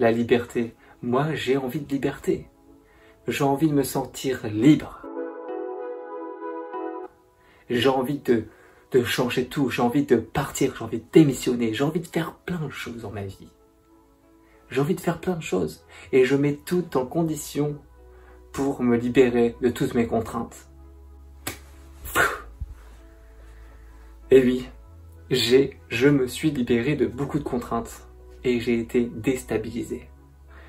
la liberté. Moi, j'ai envie de liberté. J'ai envie de me sentir libre. J'ai envie de changer tout. J'ai envie de partir. J'ai envie de démissionner. J'ai envie de faire plein de choses dans ma vie. J'ai envie de faire plein de choses. Et je mets tout en condition pour me libérer de toutes mes contraintes. Et oui, je me suis libéré de beaucoup de contraintes. Et j'ai été déstabilisé.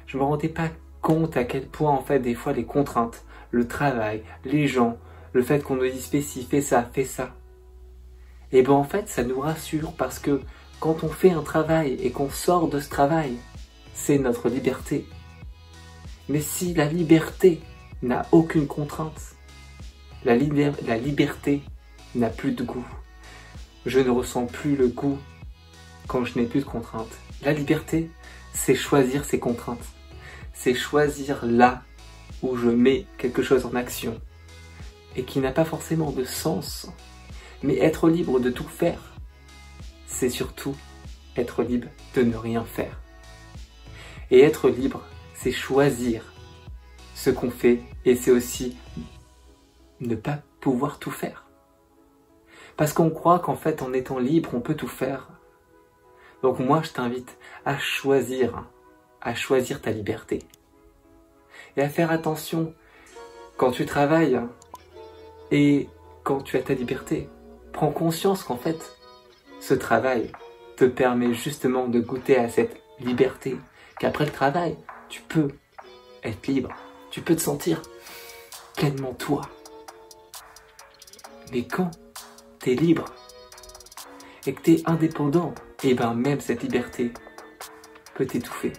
Je me rendais pas compte à quel point, en fait, des fois, les contraintes, le travail, les gens, le fait qu'on nous dise fais ci, fais ça, et ben en fait, ça nous rassure parce que quand on fait un travail et qu'on sort de ce travail, c'est notre liberté. Mais si la liberté n'a aucune contrainte, la liberté n'a plus de goût. Je ne ressens plus le goût quand je n'ai plus de contraintes. La liberté, c'est choisir ses contraintes. C'est choisir là où je mets quelque chose en action et qui n'a pas forcément de sens. Mais être libre de tout faire, c'est surtout être libre de ne rien faire. Et être libre, c'est choisir ce qu'on fait et c'est aussi ne pas pouvoir tout faire. Parce qu'on croit qu'en fait, en étant libre, on peut tout faire. Donc moi, je t'invite à choisir ta liberté. Et à faire attention quand tu travailles et quand tu as ta liberté. Prends conscience qu'en fait, ce travail te permet justement de goûter à cette liberté. Qu'après le travail, tu peux être libre. Tu peux te sentir pleinement toi. Mais quand tu es libre et que tu es indépendant, et ben même cette liberté peut t'étouffer.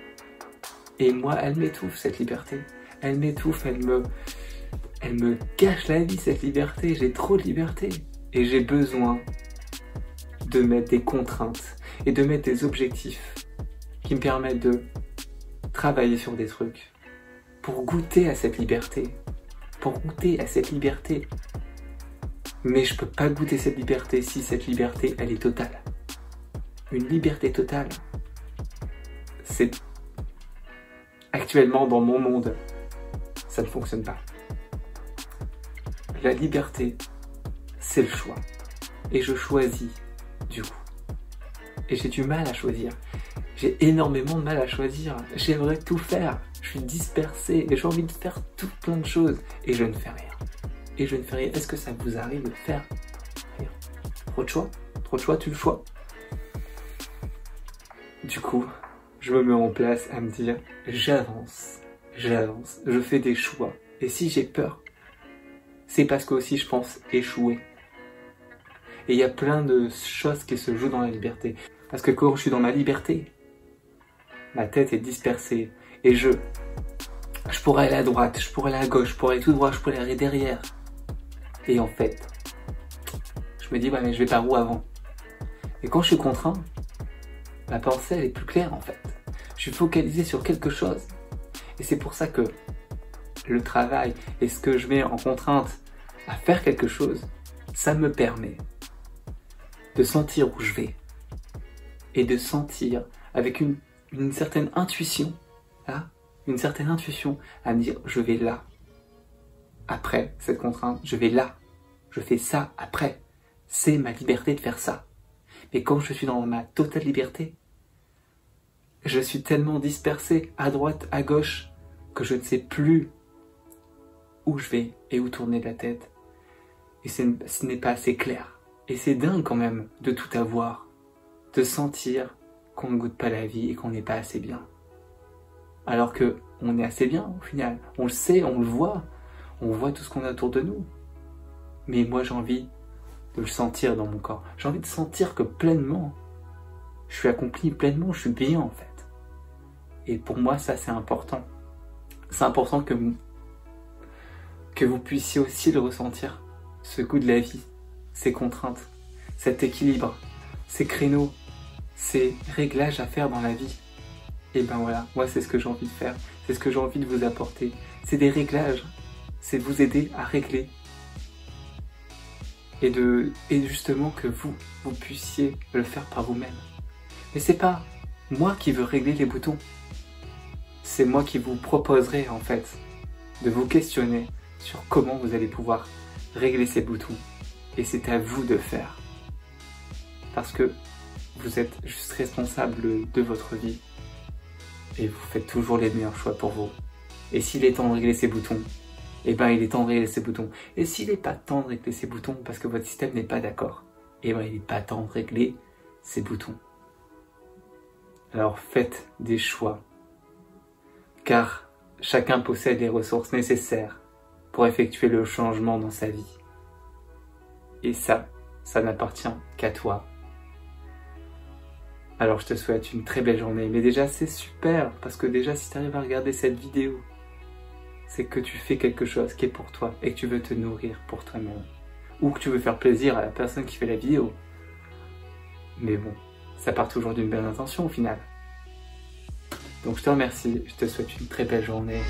Et moi, elle m'étouffe cette liberté. Elle m'étouffe, elle me gâche la vie cette liberté. J'ai trop de liberté. Et j'ai besoin de mettre des contraintes et de mettre des objectifs qui me permettent de travailler sur des trucs pour goûter à cette liberté. Pour goûter à cette liberté. Mais je peux pas goûter cette liberté si cette liberté, elle est totale. Une liberté totale, c'est actuellement dans mon monde, ça ne fonctionne pas. La liberté, c'est le choix. Et je choisis, du coup. Et j'ai du mal à choisir. J'ai énormément de mal à choisir. J'aimerais tout faire. Je suis dispersé et j'ai envie de faire tout plein de choses. Et je ne fais rien. Et je ne fais rien. Est-ce que ça vous arrive de faire rien? Trop de choix? Trop de choix, tu le choix. Du coup, je me mets en place à me dire, j'avance, je fais des choix. Et si j'ai peur, c'est parce que aussi je pense échouer. Et il y a plein de choses qui se jouent dans la liberté. Parce que quand je suis dans ma liberté, ma tête est dispersée. Et je pourrais aller à droite, je pourrais aller à gauche, je pourrais aller tout droit, je pourrais aller derrière. Et en fait, je me dis, ouais, mais je vais par où avant? Et quand je suis contraint, ma pensée, elle est plus claire en fait. Je suis focalisé sur quelque chose. Et c'est pour ça que le travail et ce que je mets en contrainte à faire quelque chose, ça me permet de sentir où je vais. Et de sentir avec une certaine intuition, là, une certaine intuition à me dire, je vais là. Après cette contrainte, je vais là. Je fais ça après. C'est ma liberté de faire ça. Mais quand je suis dans ma totale liberté, je suis tellement dispersé à droite, à gauche, que je ne sais plus où je vais et où tourner la tête. Et ce n'est pas assez clair. Et c'est dingue quand même de tout avoir. De sentir qu'on ne goûte pas la vie et qu'on n'est pas assez bien. Alors que on est assez bien au final. On le sait, on le voit. On voit tout ce qu'on a autour de nous. Mais moi j'ai envie de le sentir dans mon corps. J'ai envie de sentir que pleinement, je suis accompli pleinement, je suis bien en fait. Et pour moi ça c'est important. C'est important que vous puissiez aussi le ressentir. Ce goût de la vie, ces contraintes, cet équilibre, ces créneaux, ces réglages à faire dans la vie. Et ben voilà, moi c'est ce que j'ai envie de faire. C'est ce que j'ai envie de vous apporter. C'est des réglages. C'est de vous aider à régler. Et justement que vous puissiez le faire par vous-même. Mais c'est pas moi qui veux régler les boutons. c'est moi qui vous proposerai en fait de vous questionner sur comment vous allez pouvoir régler ces boutons. Et c'est à vous de faire. Parce que vous êtes juste responsable de votre vie. Et vous faites toujours les meilleurs choix pour vous. Et s'il est temps de régler ces boutons, eh ben il est temps de régler ces boutons. Et s'il n'est pas temps de régler ces boutons parce que votre système n'est pas d'accord, eh ben il n'est pas temps de régler ces boutons. Alors faites des choix. Car chacun possède les ressources nécessaires pour effectuer le changement dans sa vie. Et ça n'appartient qu'à toi. Alors je te souhaite une très belle journée. Mais déjà c'est super, parce que déjà si tu arrives à regarder cette vidéo, c'est que tu fais quelque chose qui est pour toi et que tu veux te nourrir pour toi-même. Ou que tu veux faire plaisir à la personne qui fait la vidéo. Mais bon, ça part toujours d'une bonne intention au final. Donc je te remercie, je te souhaite une très belle journée.